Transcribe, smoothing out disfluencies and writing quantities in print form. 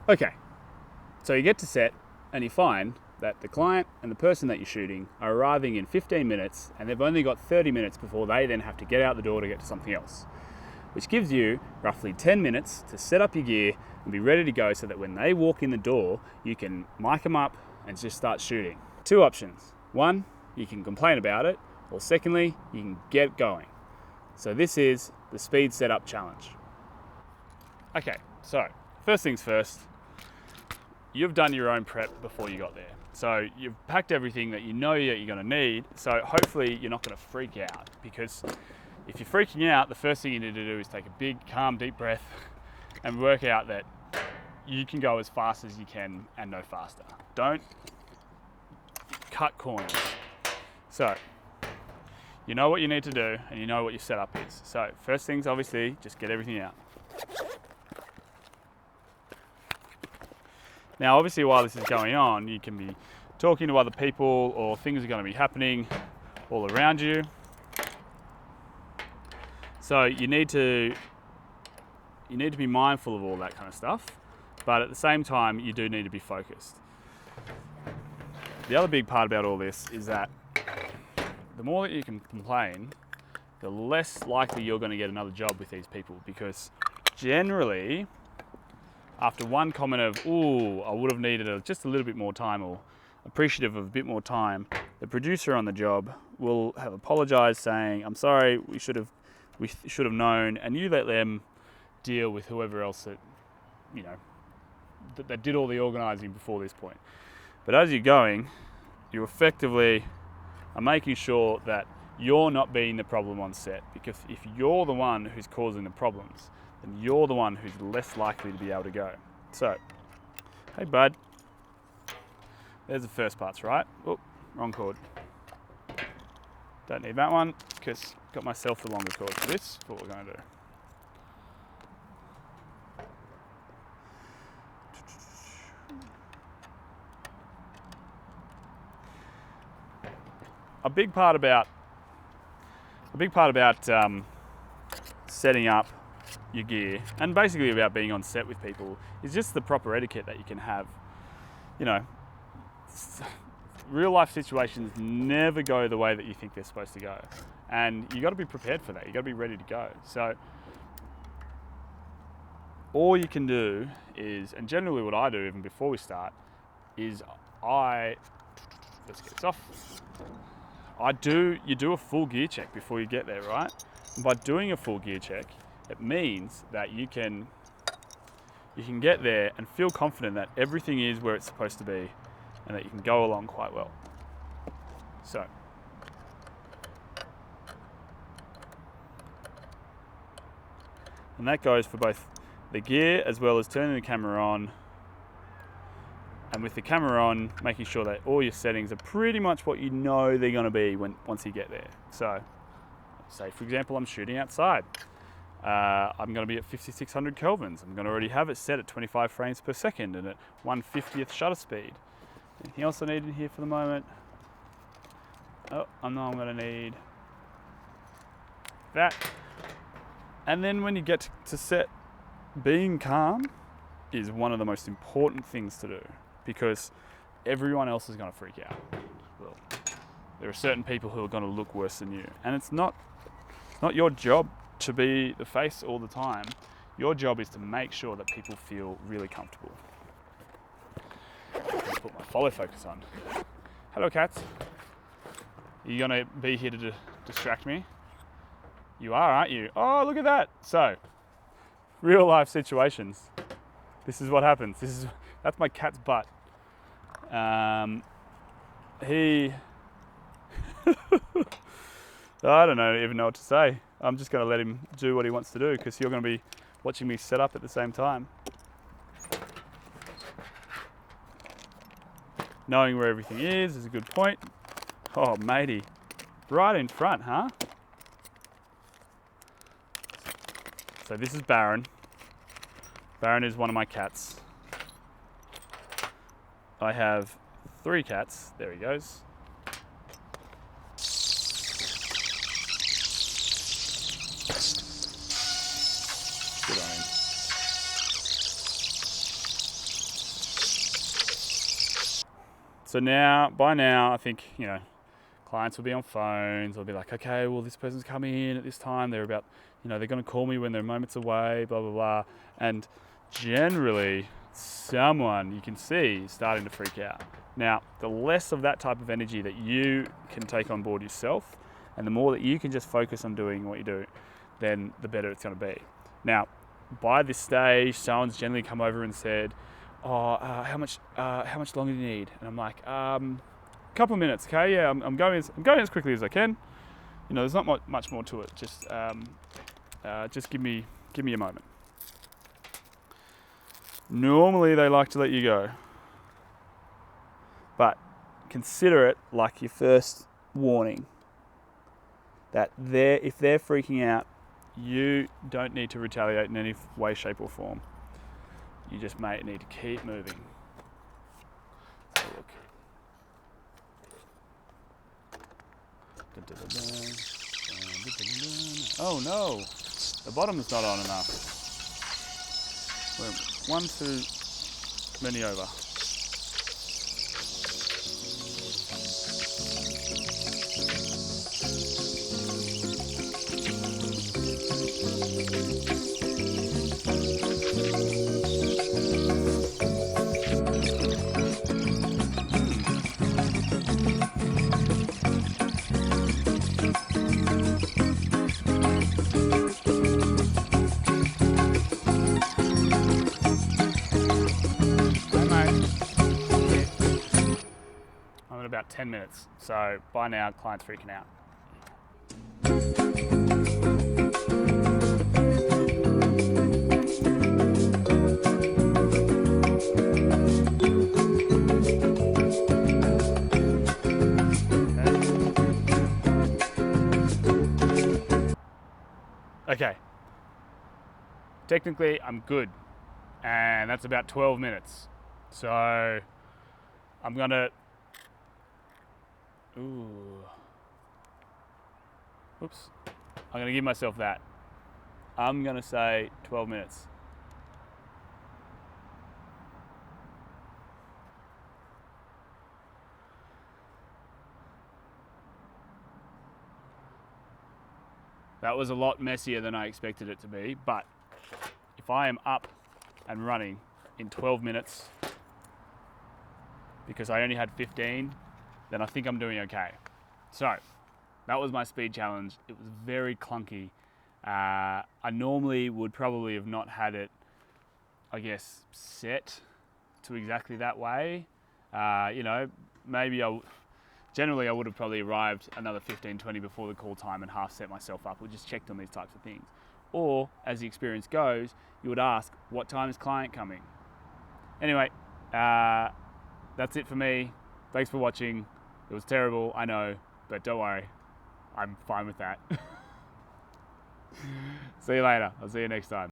Okay, so you get to set and you find that the client and the person that you're shooting are arriving in 15 minutes and they've only got 30 minutes before they then have to get out the door to get to something else, which gives you roughly 10 minutes to set up your gear and be ready to go so that when they walk in the door, you can mic them up and just start shooting. Two options. One, you can complain about it, or secondly, you can get going. So this is the speed setup challenge. Okay, so first things first, you've done your own prep before you got there. So you've packed everything that you know that you're going to need, so hopefully you're not going to freak out, because if you're freaking out, the first thing you need to do is take a big, calm, deep breath and work out that you can go as fast as you can and no faster. Don't cut corners. So you know what you need to do and you know what your setup is. So first things, obviously, just get everything out. Now, obviously, while this is going on, you can be talking to other people, or things are going to be happening all around you. So you need to be mindful of all that kind of stuff, but at the same time, you do need to be focused. The other big part about all this is that the more that you can complain, the less likely you're going to get another job with these people, because generally, after one comment of, "Ooh, I would have needed just a little bit more time," or appreciative of a bit more time, the producer on the job will have apologized, saying, "I'm sorry, we should have known," and you let them deal with whoever else that did all the organizing before this point. But as you're going, you effectively are making sure that you're not being the problem on set, because if you're the one who's causing the problems, then you're the one who's less likely to be able to go. So, hey bud, there's the first parts, right? Oh, wrong cord. Don't need that one, because I've got myself the longer cord for this, for what we're going to do. A big part about setting up your gear, and basically about being on set with people, is just the proper etiquette that you can have. Real life situations never go the way that you think they're supposed to go, and you got to be prepared for that. You got to be ready to go. So all you can do is, and generally what I do even before we start, is let's get this off. You do a full gear check before you get there, right? And by doing a full gear check, it means that you can get there and feel confident that everything is where it's supposed to be, and that you can go along quite well. So, and that goes for both the gear as well as turning the camera on, and with the camera on, making sure that all your settings are pretty much what you know they're going to be once you get there. So, say for example, I'm shooting outside. I'm going to be at 5600 kelvins. I'm going to already have it set at 25 frames per second and at 1/50th shutter speed. Anything else I need in here for the moment? Oh, I know I'm going to need that. And then when you get to set, being calm is one of the most important things to do, because everyone else is going to freak out. Well, there are certain people who are going to look worse than you, and it's not your job to be the face all the time. Your job is to make sure that people feel really comfortable. Let's put my follow focus on. Hello, cats. Are you going to be here to distract me? You are, aren't you? Oh, look at that. So, real life situations. This is what happens. That's my cat's butt. He I don't even know what to say. I'm just going to let him do what he wants to do, because you're going to be watching me set up at the same time. Knowing where everything is a good point. Oh, matey. Right in front, huh? So this is Baron. Baron is one of my cats. I have 3 cats. There he goes. So by now, I think, clients will be on phones. They'll be like, okay, well, this person's coming in at this time. They're about, they're going to call me when they're moments away, blah, blah, blah. And generally, someone you can see is starting to freak out. Now, the less of that type of energy that you can take on board yourself, and the more that you can just focus on doing what you do, then the better it's going to be. Now, by this stage, someone's generally come over and said, how much longer do you need? And I'm like, couple of minutes, okay? Yeah, I'm going as quickly as I can. There's not much more to it. Just give me a moment. Normally, they like to let you go, but consider it like your first warning. That if they're freaking out, you don't need to retaliate in any way, shape, or form. You just need to keep moving. Let's have a look. Oh no, the bottom is not on enough. We're one too many over. I'm at about 10 minutes, so by now, client's freaking out. Okay. Technically, I'm good, and that's about 12 minutes. So I'm gonna. Oops. I'm gonna give myself that. I'm gonna say 12 minutes. That was a lot messier than I expected it to be, but if I am up and running in 12 minutes, because I only had 15, then I think I'm doing okay. So, that was my speed challenge. It was very clunky. I normally would probably have not had it, I guess, set to exactly that way. Maybe generally I would have probably arrived another 15, 20 before the call time and half set myself up or just checked on these types of things. Or, as the experience goes, you would ask, what time is client coming? Anyway, that's it for me. Thanks for watching. It was terrible, I know, but don't worry. I'm fine with that. See you later. I'll see you next time.